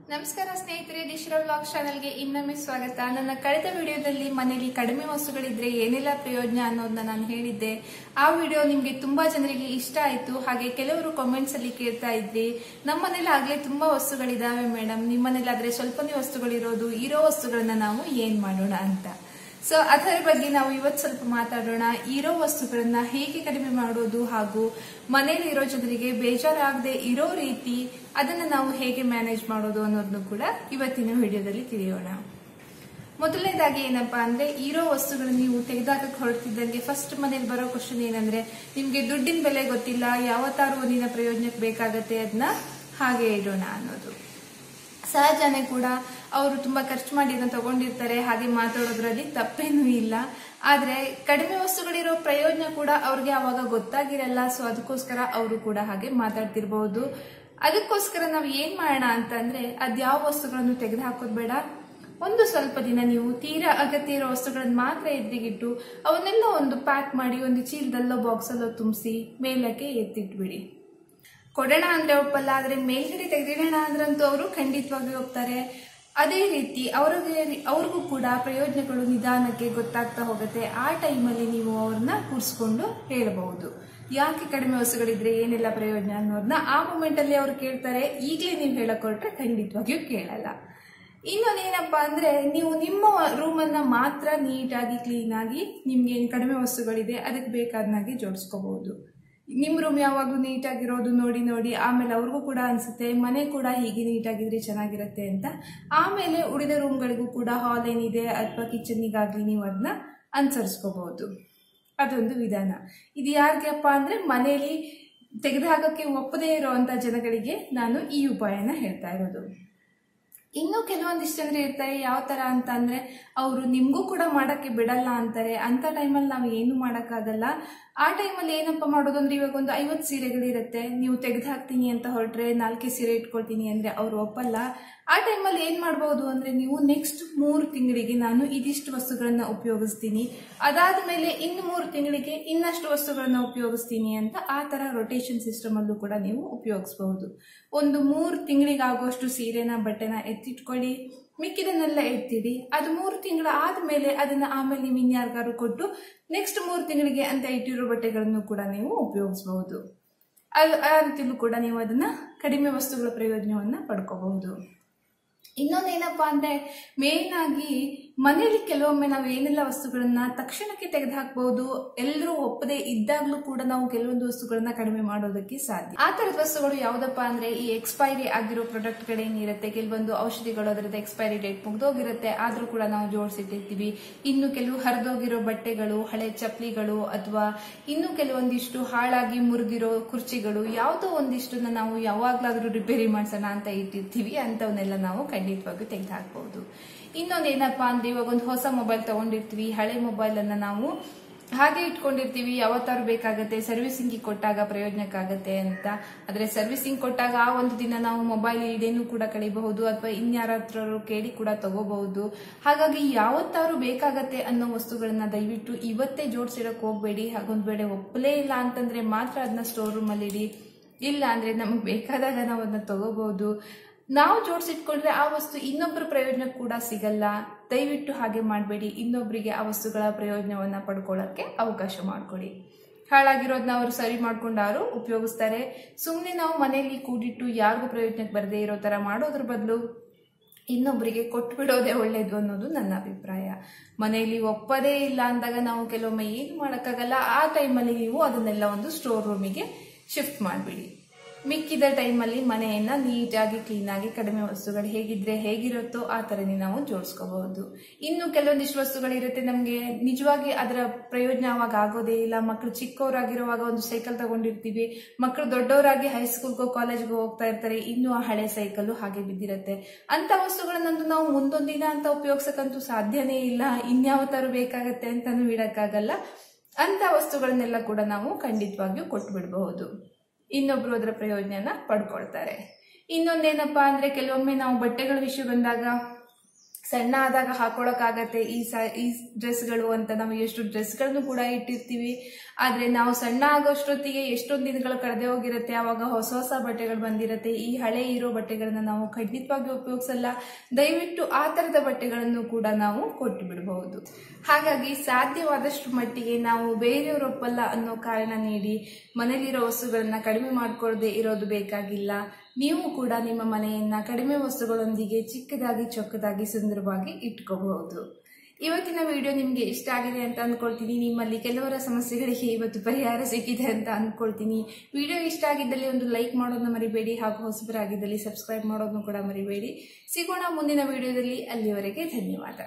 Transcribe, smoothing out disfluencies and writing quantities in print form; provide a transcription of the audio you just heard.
ನಮಸ್ಕಾರ ಸ್ನೇಹಿತರೆ, ದಿಶರಾ ವ್ಲಾಗ್ ಚಾನೆಲ್ಗೆ ಇನ್ನೊಮ್ಮೆ ಸ್ವಾಗತ. ನನ್ನ ಕಳೆದ ವಿಡಿಯೋದಲ್ಲಿ ಮನೆಯಲ್ಲಿ ಕಡಿಮೆ ವಸ್ತುಗಳಿದ್ರೆ ಏನೆಲ್ಲ ಪ್ರಯೋಜನ ಅನ್ನೋದನ್ನ ನಾನು ಹೇಳಿದ್ದೆ. ಆ ವಿಡಿಯೋ ನಿಮ್ಗೆ ತುಂಬಾ ಜನರಿಗೆ ಇಷ್ಟ ಆಯ್ತು. ಹಾಗೆ ಕೆಲವರು ಕಾಮೆಂಟ್ಸ್ ಅಲ್ಲಿ ಕೇಳ್ತಾ ಇದ್ರಿ, ನಮ್ಮ ಮನೇಲಿ ಆಗ್ಲೇ ತುಂಬಾ ವಸ್ತುಗಳಿದಾವೆ ಮೇಡಮ್, ನಿಮ್ಮ ಮನೇಲಿ ಆದ್ರೆ ಸ್ವಲ್ಪನೇ ವಸ್ತುಗಳಿರೋದು, ಇರೋ ವಸ್ತುಗಳನ್ನ ನಾವು ಏನ್ ಮಾಡೋಣ ಅಂತ. ಸೊ ಅದರ ಬಗ್ಗೆ ನಾವು ಇವತ್ತು ಸ್ವಲ್ಪ ಮಾತಾಡೋಣ. ಇರೋ ವಸ್ತುಗಳನ್ನ ಹೇಗೆ ಕಡಿಮೆ ಮಾಡೋದು ಹಾಗೂ ಮನೇಲಿ ಇರೋ ಜನರಿಗೆ ಬೇಜಾರಾಗದೆ ಇರೋ ರೀತಿ ಅದನ್ನ ನಾವು ಹೇಗೆ ಮ್ಯಾನೇಜ್ ಮಾಡೋದು ಅನ್ನೋದನ್ನು ಕೂಡ ಇವತ್ತಿನ ವಿಡಿಯೋದಲ್ಲಿ ತಿಳಿಯೋಣ. ಮೊದಲನೇದಾಗಿ ಏನಪ್ಪಾ ಅಂದ್ರೆ, ಇರೋ ವಸ್ತುಗಳನ್ನ ನೀವು ತೆಗೆದಾಕಕ್ಕೆ ಹೊರಟಿದ್ದಂಗೆ ಫಸ್ಟ್ ಮನೇಲಿ ಬರೋ ಕ್ವಶನ್ ಏನಂದ್ರೆ, ನಿಮ್ಗೆ ದುಡ್ಡಿನ ಬೆಲೆ ಗೊತ್ತಿಲ್ಲ, ಯಾವತ್ತಾರು ಒಂದಿನ ಪ್ರಯೋಜನಕ್ಕೆ ಬೇಕಾಗತ್ತೆ, ಅದನ್ನ ಹಾಗೆ ಇಡೋಣ ಅನ್ನೋದು ಸಹಜನೇ ಕೂಡ. ಅವರು ತುಂಬಾ ಖರ್ಚು ಮಾಡಿ ಅದನ್ನ ತಗೊಂಡಿರ್ತಾರೆ, ಹಾಗೆ ಮಾತಾಡೋದ್ರಲ್ಲಿ ತಪ್ಪೇನೂ ಇಲ್ಲ. ಆದ್ರೆ ಕಡಿಮೆ ವಸ್ತುಗಳಿರೋ ಪ್ರಯೋಜನ ಕೂಡ ಅವ್ರಿಗೆ ಅವಾಗ ಗೊತ್ತಾಗಿರಲ್ಲ. ಸೊ ಅದಕ್ಕೋಸ್ಕರ ಅವರು ಕೂಡ ಹಾಗೆ ಮಾತಾಡ್ತಿರ್ಬಹುದು. ಅದಕ್ಕೋಸ್ಕರ ನಾವ್ ಏನ್ ಮಾಡೋಣ ಅಂತಂದ್ರೆ, ಅದ್ಯಾವ ವಸ್ತುಗಳನ್ನು ತೆಗೆದು ಹಾಕೋದ್ ಬೇಡ. ಒಂದು ಸ್ವಲ್ಪ ದಿನ ನೀವು ತೀರಾ ಅಗತ್ಯ ಇರೋ ವಸ್ತುಗಳನ್ನ ಮಾತ್ರ ಎದುರಿಗಿಟ್ಟು ಅವನ್ನೆಲ್ಲ ಒಂದು ಪ್ಯಾಕ್ ಮಾಡಿ ಒಂದು ಚೀಲದಲ್ಲೋ ಬಾಕ್ಸಲ್ಲೋ ತುಂಬಿಸಿ ಮೇಲಕ್ಕೆ ಎತ್ತಿಟ್ಬಿಡಿ. ಕೊಡೋಣ ಅಂದ್ರೆ ಒಪ್ಪಲ್ಲ, ಆದ್ರೆ ಮೇಲ್ಗಡೆ ತೆಗೆದಿಡೋಣ ಅಂದ್ರಂತೂ ಅವರು ಖಂಡಿತವಾಗಿ ಹೋಗ್ತಾರೆ. ಅದೇ ರೀತಿ ಅವ್ರಿಗೂ ಕೂಡ ಪ್ರಯೋಜನಗಳು ನಿಧಾನಕ್ಕೆ ಗೊತ್ತಾಗ್ತಾ ಹೋಗುತ್ತೆ. ಆ ಟೈಮಲ್ಲಿ ನೀವು ಅವ್ರನ್ನ ಕೂರಿಸ್ಕೊಂಡು ಹೇಳಬಹುದು, ಯಾಕೆ ಕಡಿಮೆ ವಸ್ತುಗಳಿದ್ರೆ ಏನೆಲ್ಲ ಪ್ರಯೋಜನ ಅನ್ನೋದನ್ನ. ಆ ಮೂಮೆಂಟ್ ಅಲ್ಲಿ ಅವ್ರು ಕೇಳ್ತಾರೆ. ಈಗಲೇ ನೀವು ಹೇಳಕ್ ಹೊರಟ್ರೆ ಖಂಡಿತವಾಗಿಯೂ ಕೇಳಲ್ಲ. ಇನ್ನೊಂದೇನಪ್ಪಾ ಅಂದ್ರೆ, ನೀವು ನಿಮ್ಮ ರೂಮನ್ನ ಮಾತ್ರ ನೀಟಾಗಿ ಕ್ಲೀನ್ ಆಗಿ ನಿಮ್ಗೆ ಏನ್ ಕಡಿಮೆ ವಸ್ತುಗಳಿದೆ ಅದಕ್ಕೆ ಬೇಕಾದ್ನಾಗಿ ಜೋಡಿಸ್ಕೋಬಹುದು. ನಿಮ್ ರೂಮ್ ಯಾವಾಗ್ಲೂ ನೀಟಾಗಿರೋದು ನೋಡಿ ನೋಡಿ ಆಮೇಲೆ ಅವ್ರಿಗೂ ಕೂಡ ಅನ್ಸುತ್ತೆ ಮನೆ ಕೂಡ ಹೀಗೆ ನೀಟಾಗಿದ್ರೆ ಚೆನ್ನಾಗಿರುತ್ತೆ ಅಂತ. ಆಮೇಲೆ ಉಳಿದ ರೂಮ್ಗಳಿಗೂ ಕೂಡ ಹಾಲ್ ಏನಿದೆ ಅಥವಾ ಕಿಚನ್ನಿಗಾಗ್ಲಿ ನೀವು ಅದನ್ನ ಅನುಸರಿಸ್ಕೋಬಹುದು. ಅದೊಂದು ವಿಧಾನ. ಇದು ಯಾರಿಗಪ್ಪ ಅಂದ್ರೆ, ಮನೆಯಲ್ಲಿ ತೆಗೆದುಹಾಕಕ್ಕೆ ಒಪ್ಪದೇ ಇರುವಂತ ಜನಗಳಿಗೆ ನಾನು ಈ ಉಪಾಯನ ಹೇಳ್ತಾ ಇರೋದು. ಇನ್ನು ಕೆಲವೊಂದಿಷ್ಟು ಜನರು ಇರ್ತಾರೆ, ಯಾವ ತರ ಅಂತ ಅಂದ್ರೆ, ಅವರು ನಿಮ್ಗೂ ಕೂಡ ಮಾಡಕ್ಕೆ ಬಿಡಲ್ಲ ಅಂತಾರೆ. ಅಂತ ಟೈಮಲ್ಲಿ ನಾವು ಏನು ಮಾಡಕ್ಕಾಗಲ್ಲ. ಆ ಟೈಮಲ್ಲಿ ಏನಪ್ಪಾ ಮಾಡೋದು ಅಂದ್ರೆ, ಇವಾಗ ಒಂದು 50 ಸೀರೆಗಳಿರುತ್ತೆ, ನೀವು ತೆಗೆದು ಹಾಕ್ತೀನಿ ಅಂತ ಹೊರಟ್ರೆ 4 ಸೀರೆ ಇಟ್ಕೊಳ್ತೀನಿ ಅಂದ್ರೆ ಅವ್ರು ಒಪ್ಪಲ್ಲ. ಆ ಟೈಮಲ್ಲಿ ಏನ್ ಮಾಡಬಹುದು ಅಂದ್ರೆ, ನೀವು ನೆಕ್ಸ್ಟ್ 3 ತಿಂಗಳಿಗೆ ನಾನು ಇದಿಷ್ಟು ವಸ್ತುಗಳನ್ನ ಉಪಯೋಗಿಸ್ತೀನಿ, ಅದಾದ್ಮೇಲೆ ಇನ್ನು 3 ತಿಂಗಳಿಗೆ ಇನ್ನಷ್ಟು ವಸ್ತುಗಳನ್ನ ಉಪಯೋಗಿಸ್ತೀನಿ ಅಂತ ಆ ತರ ರೊಟೇಷನ್ ಸಿಸ್ಟಮ್ ಅಲ್ಲೂ ಕೂಡ ನೀವು ಉಪಯೋಗಿಸಬಹುದು. ಒಂದು 3 ತಿಂಗಳಿಗಾಗುವಷ್ಟು ಸೀರೆನ ಬಟ್ಟೆನ ಎತ್ತಿಟ್ಕೊಳ್ಳಿ, ಮಿಕ್ಕಿದನ್ನೆಲ್ಲ ಎತ್ತಿಡಿ. ಅದು 3 ತಿಂಗಳ ಆದ್ಮೇಲೆ ಅದನ್ನ ಆಮೇಲೆ ನೀವು ಇನ್ಯಾರಿಗಾರು ಕೊಟ್ಟು ನೆಕ್ಸ್ಟ್ 3 ತಿಂಗಳಿಗೆ ಅಂತ ಇಟ್ಟಿರೋ ಬಟ್ಟೆಗಳನ್ನು ಕೂಡ ನೀವು ಉಪಯೋಗಿಸಬಹುದು. ಆ ರೀತಿಯಲ್ಲೂ ಕೂಡ ನೀವು ಅದನ್ನ ಕಡಿಮೆ ವಸ್ತುಗಳ ಪ್ರಯೋಜನವನ್ನ ಪಡ್ಕೋಬಹುದು. ಇನ್ನೊಂದೇನಪ್ಪಾ ಅಂದ್ರೆ, ಮೇನ್ ಆಗಿ ಮನೆಯಲ್ಲಿ ಕೆಲವೊಮ್ಮೆ ನಾವು ಏನೆಲ್ಲ ವಸ್ತುಗಳನ್ನ ತಕ್ಷಣಕ್ಕೆ ತೆಗೆದುಹಾಕಬಹುದು. ಎಲ್ಲರೂ ಒಪ್ಪದೆ ಇದ್ದಾಗ್ಲೂ ಕೂಡ ನಾವು ಕೆಲವೊಂದು ವಸ್ತುಗಳನ್ನ ಕಡಿಮೆ ಮಾಡೋದಕ್ಕೆ ಸಾಧ್ಯ. ಆ ತರದ ವಸ್ತುಗಳು ಯಾವ್ದಪ್ಪ ಅಂದ್ರೆ, ಈ ಎಕ್ಸ್ಪೈರಿ ಆಗಿರೋ ಪ್ರಾಡಕ್ಟ್ ಗಳೇನಿರುತ್ತೆ, ಕೆಲವೊಂದು ಔಷಧಿಗಳು ಅದರದ್ದು ಎಕ್ಸ್ಪೈರಿ ಡೇಟ್ ಮುಗ್ದೋಗಿರುತ್ತೆ, ಆದ್ರೂ ಕೂಡ ನಾವು ಜೋಡಿಸಿಟ್ಟಿರ್ತೀವಿ. ಇನ್ನು ಕೆಲವು ಹರಿದೋಗಿರೋ ಬಟ್ಟೆಗಳು, ಹಳೆ ಚಪ್ಪಲಿಗಳು, ಅಥವಾ ಇನ್ನು ಕೆಲವೊಂದಿಷ್ಟು ಹಾಳಾಗಿ ಮುರಿದಿರೋ ಕುರ್ಚಿಗಳು, ಯಾವುದೋ ಒಂದಿಷ್ಟನ್ನ ನಾವು ಯಾವಾಗ್ಲಾದ್ರೂ ರಿಪೇರಿ ಮಾಡ್ಸೋಣ ಅಂತ ಇಟ್ಟಿರ್ತೀವಿ. ಅಂತವನ್ನೆಲ್ಲ ನಾವು ಖಂಡಿತವಾಗಿ ತೆಗೆದು ಹಾಕಬಹುದು. ಇನ್ನೊಂದೇನಪ್ಪಾ ಅಂದ್ರೆ, ಇವಾಗ ಒಂದು ಹೊಸ ಮೊಬೈಲ್ ತಗೊಂಡಿರ್ತೀವಿ, ಹಳೆ ಮೊಬೈಲ್ ಅನ್ನ ನಾವು ಹಾಗೆ ಇಟ್ಕೊಂಡಿರ್ತೀವಿ, ಯಾವತ್ತಾರು ಬೇಕಾಗತ್ತೆ, ಸರ್ವಿಸಿಂಗ್ ಕೊಟ್ಟಾಗ ಪ್ರಯೋಜನಕ್ಕಾಗತ್ತೆ ಅಂತ. ಆದ್ರೆ ಸರ್ವಿಸಿಂಗ್ ಕೊಟ್ಟಾಗ ಆ ಒಂದು ದಿನ ನಾವು ಮೊಬೈಲ್ ಇದೇನು ಕೂಡ ಕಳಿಬಹುದು, ಅಥವಾ ಇನ್ಯಾರತ್ರ ಕೇಳಿ ಕೂಡ ತಗೋಬಹುದು. ಹಾಗಾಗಿ ಯಾವತ್ತಾರು ಬೇಕಾಗತ್ತೆ ಅನ್ನೋ ವಸ್ತುಗಳನ್ನ ದಯವಿಟ್ಟು ಇವತ್ತೇ ಜೋಡಿಸಿಡಕ್ ಹೋಗ್ಬೇಡಿ. ಹಾಗೊಂದ್ ವೇಳೆ ಒಪ್ಪಲೇ ಇಲ್ಲ ಅಂತಂದ್ರೆ ಮಾತ್ರ ಅದನ್ನ ಸ್ಟೋರ್ ರೂಮ್ ಅಲ್ಲಿ ಇಡಿ. ಇಲ್ಲ ಅಂದ್ರೆ ನಮಗ್ ಬೇಕಾದಾಗ ನಾವು ಅದನ್ನ ತಗೋಬಹುದು. ನಾವು ಜೋಡಿಸಿಟ್ಕೊಂಡ್ರೆ ಆ ವಸ್ತು ಇನ್ನೊಬ್ಬರ ಪ್ರಯೋಜನ ಕೂಡ ಸಿಗಲ್ಲ. ದಯವಿಟ್ಟು ಹಾಗೆ ಮಾಡಬೇಡಿ. ಇನ್ನೊಬ್ಬರಿಗೆ ಆ ವಸ್ತುಗಳ ಪ್ರಯೋಜನವನ್ನ ಪಡ್ಕೊಳ್ಳಕ್ಕೆ ಅವಕಾಶ ಮಾಡ್ಕೊಡಿ. ಹಾಳಾಗಿರೋದನ್ನ ಅವರು ಸರಿ ಮಾಡ್ಕೊಂಡಾರು ಉಪಯೋಗಿಸ್ತಾರೆ. ಸುಮ್ಮನೆ ನಾವು ಮನೆಯಲ್ಲಿ ಕೂಡಿಟ್ಟು ಯಾರಿಗೂ ಪ್ರಯೋಜನಕ್ಕೆ ಬರದೇ ಇರೋ ತರ ಮಾಡೋದ್ರ ಬದಲು ಇನ್ನೊಬ್ಬರಿಗೆ ಕೊಟ್ಟು ಬಿಡೋದೇ ಒಳ್ಳೇದು ಅನ್ನೋದು ನನ್ನ ಅಭಿಪ್ರಾಯ. ಮನೆಯಲ್ಲಿ ಒಪ್ಪದೇ ಇಲ್ಲ ಅಂದಾಗ ನಾವು ಕೆಲವೊಮ್ಮೆ ಏನು ಮಾಡೋಕ್ಕಾಗಲ್ಲ. ಆ ಟೈಮಲ್ಲಿ ನೀವು ಅದನ್ನೆಲ್ಲ ಒಂದು ಸ್ಟೋರ್ ರೂಮಿಗೆ ಶಿಫ್ಟ್ ಮಾಡಿಬಿಡಿ. ಮಿಕ್ಕಿದ ಟೈಮಲ್ಲಿ ಮನೆಯನ್ನ ನೀಟಾಗಿ ಕ್ಲೀನ್ ಆಗಿ ಕಡಿಮೆ ವಸ್ತುಗಳು ಹೇಗಿದ್ರೆ ಹೇಗಿರುತ್ತೋ ಆ ತರನೇ ನಾವು ಜೋಡಿಸ್ಕೋಬಹುದು. ಇನ್ನು ಕೆಲವೊಂದಿಷ್ಟು ವಸ್ತುಗಳಿರುತ್ತೆ, ನಮ್ಗೆ ನಿಜವಾಗಿ ಅದರ ಪ್ರಯೋಜನ ಅವಾಗ ಆಗೋದೇ ಇಲ್ಲ. ಮಕ್ಕಳು ಚಿಕ್ಕವರಾಗಿರುವಾಗ ಒಂದು ಸೈಕಲ್ ತಗೊಂಡಿರ್ತೀವಿ, ಮಕ್ಕಳು ದೊಡ್ಡವರಾಗಿ ಹೈಸ್ಕೂಲ್ಗೋ ಕಾಲೇಜ್ಗೋ ಹೋಗ್ತಾ ಇರ್ತಾರೆ, ಇನ್ನು ಆ ಹಳೆ ಸೈಕಲ್ ಹಾಗೆ ಬಿದ್ದಿರುತ್ತೆ. ಅಂತ ವಸ್ತುಗಳನ್ನಂತೂ ನಾವು ಮುಂದೊಂದಿನ ಅಂತ ಉಪಯೋಗಿಸಕ್ಕಂತೂ ಸಾಧ್ಯನೇ ಇಲ್ಲ. ಇನ್ಯಾವತ್ತಾರು ಬೇಕಾಗತ್ತೆ ಅಂತಾನು ಇಡಕ್ಕಾಗಲ್ಲ. ಅಂತ ವಸ್ತುಗಳನ್ನೆಲ್ಲ ಕೂಡ ನಾವು ಖಂಡಿತವಾಗಿಯೂ ಕೊಟ್ಟು ಬಿಡಬಹುದು. ಇನ್ನೊಬ್ರು ಅದರ ಪ್ರಯೋಜನ ಪಡ್ಕೊಳ್ತಾರೆ. ಇನ್ನೊಂದೇನಪ್ಪಾ ಅಂದ್ರೆ, ಕೆಲವೊಮ್ಮೆ ನಾವು ಬಟ್ಟೆಗಳ ವಿಷಯ ಬಂದಾಗ ಸಣ್ಣ ಆದಾಗ ಹಾಕೊಳ್ಳೋಕ್ಕಾಗತ್ತೆ ಈ ಡ್ರೆಸ್ಗಳು ಅಂತ ನಾವು ಎಷ್ಟು ಡ್ರೆಸ್ಗಳನ್ನು ಕೂಡ ಇಟ್ಟಿರ್ತೀವಿ. ಆದ್ರೆ ನಾವು ಸಣ್ಣ ಆಗೋಷ್ಟೊತ್ತಿಗೆ ಎಷ್ಟೊಂದು ದಿನಗಳು ಕಳೆದೇ ಹೋಗಿರುತ್ತೆ. ಆವಾಗ ಹೊಸ ಹೊಸ ಬಟ್ಟೆಗಳು ಬಂದಿರುತ್ತೆ. ಈ ಹಳೆ ಇರೋ ಬಟ್ಟೆಗಳನ್ನ ನಾವು ಖಂಡಿತವಾಗಿ ಉಪಯೋಗಿಸಲ್ಲ. ದಯವಿಟ್ಟು ಆ ತರದ ಬಟ್ಟೆಗಳನ್ನು ಕೂಡ ನಾವು ಕೊಟ್ಟು ಬಿಡಬಹುದು. ಹಾಗಾಗಿ ಸಾಧ್ಯವಾದಷ್ಟು ಮಟ್ಟಿಗೆ ನಾವು ಬೇರೆಯವರು ಒಪ್ಪಲ್ಲ ಅನ್ನೋ ಕಾರಣ ನೀಡಿ ಮನೇಲಿರೋ ವಸ್ತುಗಳನ್ನ ಕಡಿಮೆ ಮಾಡ್ಕೊಳ್ಳದೆ ಇರೋದು ಬೇಕಾಗಿಲ್ಲ. ನೀವು ಕೂಡ ನಿಮ್ಮ ಮನೆಯನ್ನ ಕಡಿಮೆ ವಸ್ತುಗಳೊಂದಿಗೆ ಚಿಕ್ಕದಾಗಿ ಚೊಕ್ಕದಾಗಿ ಸುಂದರವಾಗಿ ಇಟ್ಕೋಬಹುದು. ಇವತ್ತಿನ ವಿಡಿಯೋ ನಿಮ್ಗೆ ಇಷ್ಟ ಆಗಿದೆ ಅಂತ ಅನ್ಕೊಳ್ತೀನಿ. ನಿಮ್ಮಲ್ಲಿ ಕೆಲವರ ಸಮಸ್ಯೆಗಳಿಗೆ ಇವತ್ತು ಪರಿಹಾರ ಸಿಕ್ಕಿದೆ ಅಂತ ಅನ್ಕೊಳ್ತೀನಿ. ವಿಡಿಯೋ ಇಷ್ಟ ಆಗಿದ್ದಲ್ಲಿ ಒಂದು ಲೈಕ್ ಮಾಡೋದನ್ನ ಮರಿಬೇಡಿ, ಹಾಗೂ ಹೊಸಬರಾಗಿದ್ದಲ್ಲಿ ಸಬ್ಸ್ಕ್ರೈಬ್ ಮಾಡೋದನ್ನು ಕೂಡ ಮರಿಬೇಡಿ. ಸಿಗೋಣ ಮುಂದಿನ ವಿಡಿಯೋದಲ್ಲಿ. ಅಲ್ಲಿವರೆಗೆ ಧನ್ಯವಾದ.